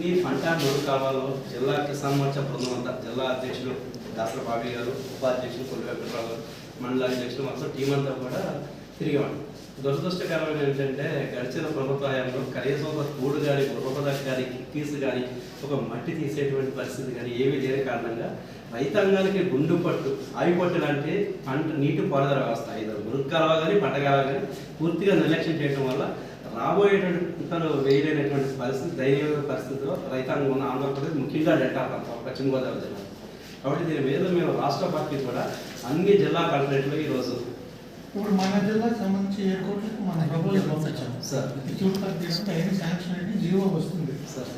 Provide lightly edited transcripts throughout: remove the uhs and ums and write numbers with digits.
ఈ పంట మూడు కావాలో జిల్లా కిసాన్ మోర్చా బృందం అంతా జిల్లా అధ్యక్షులు దాసర బాబీ గారు, ఉపాధ్యక్షులు కొల్లి వెంకటరావు గారు, మండల అధ్యక్షులు మొత్తం టీం అంతా కూడా తిరిగామండి. దురదృష్టకరమైన ఏంటంటే గడిచిన ప్రభుత్వ హయాంలో కనీసం ఒక కూడు కానీ గృహపదార్థ కానీ కిక్కీస్ కానీ ఒక మట్టి తీసేటువంటి పరిస్థితి కానీ ఏమీ లేని కారణంగా రైతాంగానికి గుండు పట్టు ఆవిపట్టు లాంటి పంట నీటి పారుదల వ్యవస్థ ఇది మురుగు కాలువ కానీ పంట కాలువ కానీ పూర్తిగా నిర్లక్ష్యం చేయడం వల్ల రాబోయేటువంటి పంటలు వేయలేనటువంటి పరిస్థితి, దయనీయ పరిస్థితిలో రైతాంగం ఉన్న ఆంధ్రప్రదేశ్, ముఖ్యంగా డెల్టా ప్రాంతం పశ్చిమ గోదావరి జిల్లా. కాబట్టి దీని మీద మేము రాష్ట్ర పార్టీ కూడా అన్ని జిల్లా కలెక్టరేట్లో ఈరోజు ఇప్పుడు మన జిల్లాకు సంబంధించి ఏ కోర్టులకు మన ప్రపోజల్ పంపించాము సార్. శాంక్షన్ అయితే జీవో వస్తుంది సార్.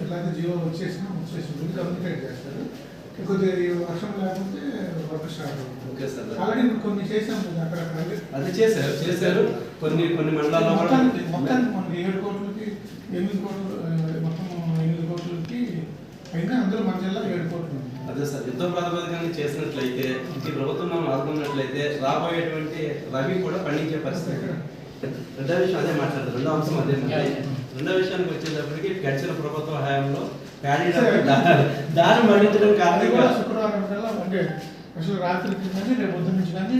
ఇలాంటి జీవో వచ్చేసి కమ్యూనికేట్ చేస్తారు. కొద్దిగా వర్షం లేకపోతే వర్క్ స్టార్ట్ అవుతుంది. ఆల్రెడీ కొన్ని చేసాం అక్కడ అది చేశారు కొన్ని మండలాల్లో మొత్తానికి మనకి 7 కోట్లకి 8 కోట్లు మొత్తం 8 కోట్లకి అయినా అందులో మన జిల్లా 7 కోట్లు. అదే సార్, యుద్ధ ప్రాతిపదికన చేసినట్లయితే ఈ ప్రభుత్వం మనం ఆదుకున్నట్లయితే రాబోయేటువంటి రవి కూడా పండించే పరిస్థితి. రెండో విషయం అదే మాట్లాడతారు, రెండో అంశం అదే. రెండో విషయానికి వచ్చేటప్పటికి గడిచిన ప్రభుత్వ హయాంలో ప్యాడీ దారి మళ్లించడం కారణంగా శుక్రవారం కల్లా అంటే అసలు రాత్రికి కానీ రేపు పొద్దున్న నుంచి కానీ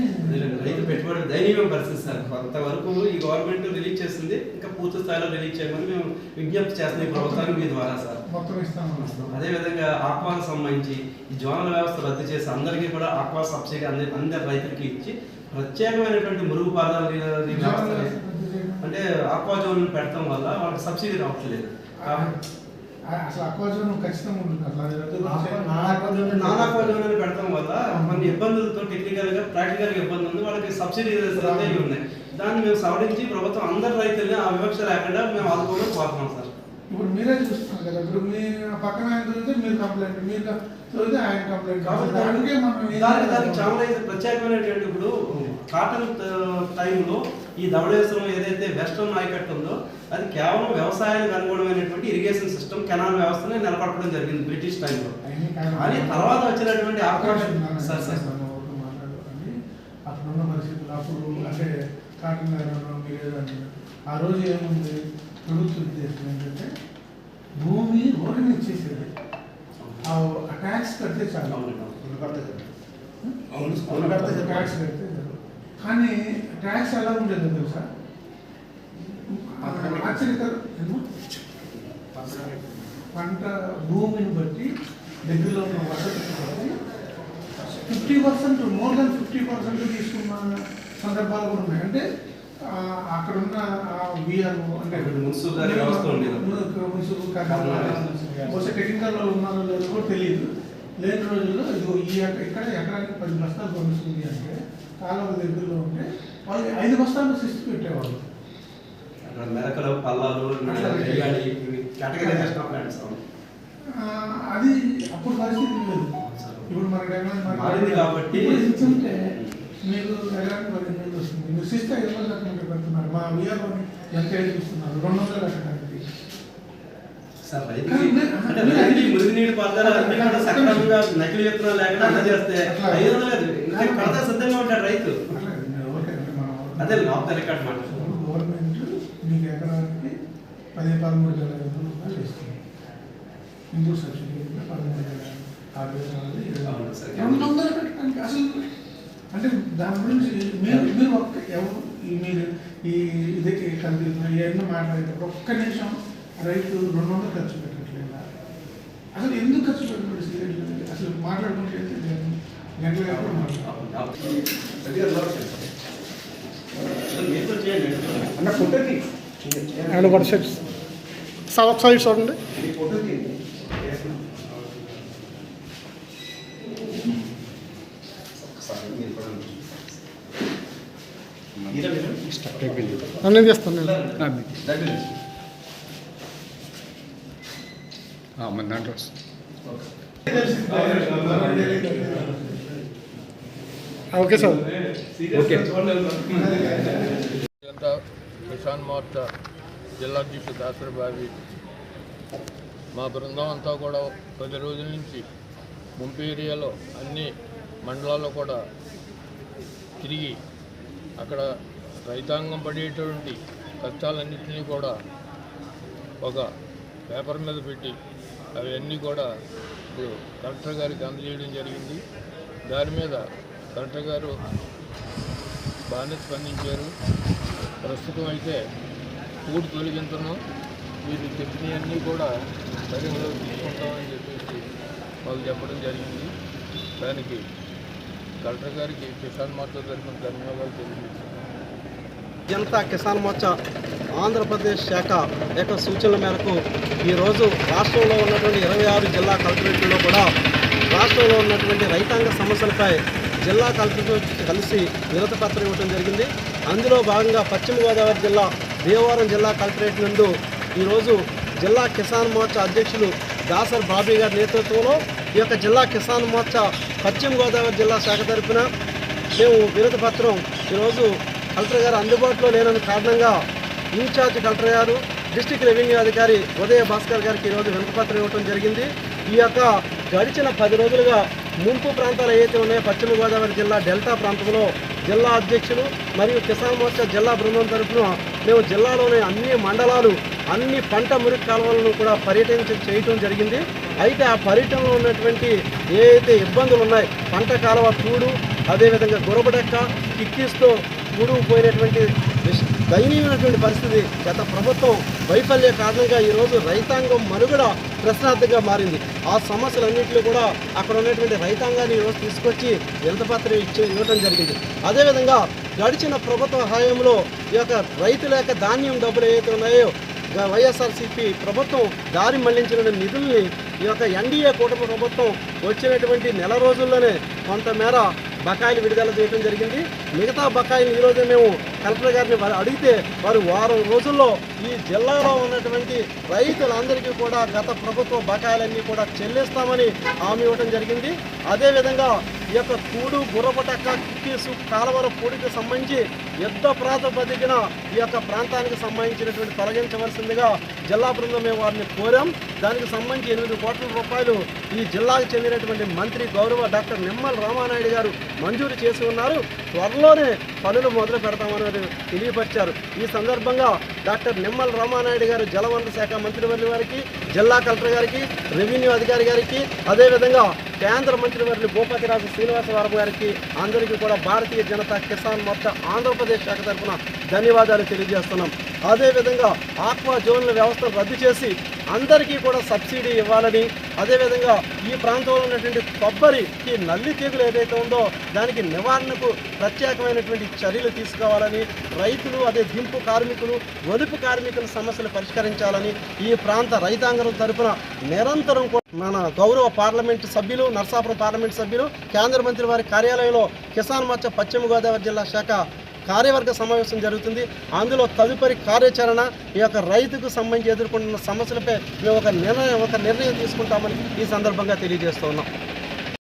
రైతు పెట్టుబడి దయనీయ పరిస్థితి సార్. కొంతవరకు ఈ గవర్నమెంట్ రిలీజ్ చేసింది, ఇంకా పూర్తి స్థాయిలో రిలీజ్ చేయమని మేము విజ్ఞప్తి చేస్తున్నాం ఈ ప్రభుత్వానికి మీ ద్వారా సార్. మొత్తం ఇస్తాం. అదేవిధంగా ఆక్వాకు సంబంధించి ఈ జోనల్ వ్యవస్థ రద్దు చేసి అందరికీ కూడా ఆక్వా సబ్సిడీ అందరి రైతులకి ఇచ్చి ప్రత్యేకమైనటువంటి మురుగు పారుదల వ్యవస్థ అంటే ఆక్వా జోన్ పెడతాం వల్ల వాళ్ళకి సబ్సిడీ రావట్లేదు. అసలు ఆక్వా జోన్ ఖచ్చితంగా ఉంటుంది. నాన్ ఆక్వా జోన్ అని పెడతాం వల్ల కొన్ని ఇబ్బందులతో టెక్నికల్ గా ప్రాక్టికల్ గా ఇబ్బంది ఉంది, వాళ్ళకి సబ్సిడీ ఉన్నాయి. దాన్ని మేము సవరించి ప్రభుత్వం అందరి రైతుల్ని ఆ వివక్ష లేకుండా మేము ఆదుకోవడం కోరుతున్నాం సార్. ఇప్పుడు మీరే చూస్తున్నారు కదా, ఇప్పుడు మీ పక్కన ఆయన చదివితే మీరు కంప్లైంట్, మీరు చదివితే ఆయన కంప్లైంట్. దానికి చాలా ప్రత్యేకమైనటువంటి ఇప్పుడు కాటన్ టైంలో ఈ ధవళేశ్వరం ఏదైతే వెస్టర్న్ నాయకట్టు ఉందో అది కేవలం వ్యవసాయానికి అనుగుణమైనటువంటి ఇరిగేషన్ సిస్టమ్ కెనాల్ వ్యవస్థని నెలకొల్పడం జరిగింది బ్రిటిష్ టైంలో. కానీ తర్వాత వచ్చినటువంటి అప్పుడున్న పరిస్థితులు అప్పుడు అంటే కాటన్ మీరు ఆ రోజు ఏముంది, ప్రభుత్వ ఉద్దేశం ఏంటంటే భూమి రోడ్డు ఇచ్చేసేది, ఆ ట్యాక్స్ కడితే చాలు, ట్యాక్స్ కడితే చాలు. కానీ ట్యాక్స్ ఎలా ఉండేది తెలుసా? ఆశ్చర్యకరం. పంట భూమిని బట్టి దగ్గరలో ఉన్న వసతిని బట్టి 50% మోర్ దెన్ 50% తీసుకున్న సందర్భాలు కూడా ఉన్నాయి. అంటే అక్కడ ఉన్న విఆర్ఓ అంటే మున్సిపల్ బహుశా టెక్నికల్ వాళ్ళు ఉన్నారో లేదో కూడా తెలియదు. లేని రోజుల్లో ఇది ఇక్కడ ఎకరానికి 10 బస్తాలు పండుతుంది అంటే కాలువ దగ్గరలో ఉంటే వాళ్ళు 5 బస్తాలు సిస్ట్ పెట్టేవాళ్ళు. మెరకలు పల్లాలు అది అప్పుడు పరిస్థితి లేదు. ఇప్పుడు మనకి కాబట్టి ఇస్తుంటే మీకు ఎకరానికి 15,000 వస్తుంది. మీరు సిస్ట్ 500 లక్షలు పెడుతున్నారు. మా విఆర్ఓ ఎంత ఇస్తున్నారు? 200 లక్షలకి సార్. మురుగునీటి పదార్థాలు సక్రమంగా నకిలీ విత్తనాలు లేకుండా అందజేస్తే 500 సిద్ధంగా ఉంటాడు రైతు. అదే ఆఫ్ ద రికార్డ్ మాట. గవర్నమెంట్ మీకు ఎకరానికి 13,000 రూపాయలు ఇస్తుంది. హిందూ సబ్సిడీ 13,000 పెట్టడానికి అసలు అంటే దాని గురించి మీరు మీరు ఇదే కలిపి ఎన్నో మాట్లాడితే ఒక్క నిమిషం రైతు 200 ఖర్చు పెట్టట్లేదా? అసలు ఎందుకు ఖర్చు పెట్టలేదు? అసలు మాట్లాడుకుంటే గంటలు ఎప్పుడు అండ్ వన్ సైడ్ సైడ్ చూడండి. నేను చేస్తాను. మన దాంట్లో okay sir. Okay. Kisan Morcha జిల్లా అధ్యక్షుడు దాసర బాబీ మా బృందం అంతా కూడా 10 రోజుల నుంచి ముంపు ఏరియాలో అన్ని మండలాల్లో కూడా తిరిగి అక్కడ రైతాంగం పడేటువంటి కష్టాలన్నింటినీ కూడా ఒక పేపర్ మీద పెట్టి అవన్నీ కూడా ఇప్పుడు కలెక్టర్ గారికి అందజేయడం జరిగింది. దాని మీద కలెక్టర్ గారు బాగానే స్పందించారు. ప్రస్తుతం అయితే పూడి తొలగించడం వీళ్ళు చెప్పినవన్నీ కూడా పరిగణలోకి తీసుకుంటామని చెప్పేసి వాళ్ళు చెప్పడం జరిగింది. దానికి కలెక్టర్ గారికి కిసాన్ మోర్చా తరఫున ధన్యవాదాలు తెలియజేస్తున్నాను. జనతా కిసాన్ మోర్చా ఆంధ్రప్రదేశ్ శాఖ యొక్క సూచనల మేరకు ఈరోజు రాష్ట్రంలో ఉన్నటువంటి 26 జిల్లా కలెక్టరేట్లో కూడా రాష్ట్రంలో ఉన్నటువంటి రైతాంగ సమస్యలపై జిల్లా కలెక్టర్తో కలిసి వినతి పత్రం ఇవ్వడం జరిగింది. అందులో భాగంగా పశ్చిమ గోదావరి జిల్లా భీమవరం జిల్లా కలెక్టరేట్ నందు ఈరోజు జిల్లా కిసాన్ మోర్చా అధ్యక్షులు దాసర్ బాబీ గారి నేతృత్వంలో ఈ యొక్క జిల్లా కిసాన్ మోర్చా పశ్చిమ గోదావరి జిల్లా శాఖ తరఫున మేము వినతి పత్రం ఈరోజు కలెక్టర్ గారు అందుబాటులో లేని కారణంగా ఇన్ఛార్జ్ కలెక్టర్ గారు డిస్ట్రిక్ట్ రెవెన్యూ అధికారి ఉదయ భాస్కర్ గారికి ఈరోజు వినతి పత్రం ఇవ్వడం జరిగింది. ఈ యొక్క గడిచిన 10 రోజులుగా ముంపు ప్రాంతాలు ఏవైతే ఉన్నాయో పశ్చిమ గోదావరి జిల్లా డెల్టా ప్రాంతంలో జిల్లా అధ్యక్షులు మరియు కిసాన్ మోర్చా జిల్లా బృందం తరఫున మేము జిల్లాలోని అన్ని మండలాలు అన్ని పంట మురికి కాలువలను కూడా చేయటం జరిగింది. అయితే ఆ పర్యటనలో ఉన్నటువంటి ఏవైతే ఇబ్బందులు ఉన్నాయి, పంట కాలువ కూడు, అదేవిధంగా గురబడెక్క కిక్కీస్తో కూడుకుపోయినటువంటి దయనీయమైనటువంటి పరిస్థితి గత ప్రభుత్వం వైఫల్య కారణంగా ఈరోజు రైతాంగం మనుగడ ప్రశ్నార్థంగా మారింది. ఆ సమస్యలన్నింటిలో కూడా అక్కడ ఉన్నటువంటి రైతాంగాన్ని ఈరోజు తీసుకొచ్చి వినతిపత్రం ఇవ్వడం జరిగింది. అదేవిధంగా గడిచిన ప్రభుత్వ హయాంలో ఈ యొక్క రైతుల యొక్క ధాన్యం డబ్బులు ఏవైతే ఉన్నాయో వైఎస్ఆర్సీపీ ప్రభుత్వం దారి మళ్లించిన నిధుల్ని ఈ యొక్క ఎన్డీఏ కూటమి ప్రభుత్వం వచ్చినటువంటి నెల రోజుల్లోనే కొంతమేర బకాయిలు విడుదల చేయడం జరిగింది. మిగతా బకాయిలు ఈరోజు మేము కలెక్టర్ గారిని అడిగితే వారు వారం రోజుల్లో ఈ జిల్లాలో ఉన్నటువంటి రైతులందరికీ కూడా గత ప్రభుత్వ బకాయిలన్నీ కూడా చెల్లిస్తామని హామీ ఇవ్వడం జరిగింది. అదేవిధంగా ఈ యొక్క కూడు గుర్రపటక్క కిక్కీసు కాలువల పూడికి సంబంధించి యుద్ధ ప్రాతిపదికన ఈ యొక్క ప్రాంతానికి సంబంధించినటువంటి తొలగించవలసిందిగా జిల్లా బృందం మేము వారిని కోరాం. దానికి సంబంధించి 8 కోట్ల రూపాయలు ఈ జిల్లాకు చెందినటువంటి మంత్రి గౌరవ డాక్టర్ నిమ్మల రామానాయుడు గారు మంజూరు చేసి ఉన్నారు. త్వరలోనే పనులు మొదలు పెడతామని తెలియపరిచారు. ఈ సందర్భంగా డాక్టర్ నిమ్మల రామానాయుడు గారు జలవనరుల శాఖ మంత్రివర్యుల వారికి, జిల్లా కలెక్టర్ గారికి, రెవెన్యూ అధికారి గారికి, అదేవిధంగా కేంద్ర మంత్రివర్యులు భూపతిరాజు శ్రీనివాసవరం గారికి అందరికీ కూడా భారతీయ జనతా కిసాన్ మోర్చా ఆంధ్రప్రదేశ్ శాఖ తరఫున ధన్యవాదాలు తెలియజేస్తున్నాం. అదేవిధంగా ఆక్వా జోన్ల వ్యవస్థను రద్దు చేసి అందరికీ కూడా సబ్సిడీ ఇవ్వాలని, అదేవిధంగా ఈ ప్రాంతంలో ఉన్నటువంటి కొబ్బరికి నల్లి తెగులు ఏదైతే ఉందో దానికి నివారణకు ప్రత్యేకమైనటువంటి చర్యలు తీసుకోవాలని, రైతులు అదే దింపు కార్మికులు ఒలుపు కార్మికుల సమస్యలు పరిష్కరించాలని ఈ ప్రాంత రైతాంగం తరఫున నిరంతరం మన గౌరవ పార్లమెంటు సభ్యులు, నర్సాపురం పార్లమెంటు సభ్యులు, కేంద్ర మంత్రి వారి కార్యాలయంలో కిసాన్ మోర్చా పశ్చిమ గోదావరి జిల్లా శాఖ కార్యవర్గ సమావేశం జరుగుతుంది. అందులో తదుపరి కార్యాచరణ ఈ యొక్క రైతుకు సంబంధించి ఎదుర్కొంటున్న సమస్యలపై మేము ఒక నిర్ణయం తీసుకుంటామని ఈ సందర్భంగా తెలియజేస్తూ ఉన్నాం.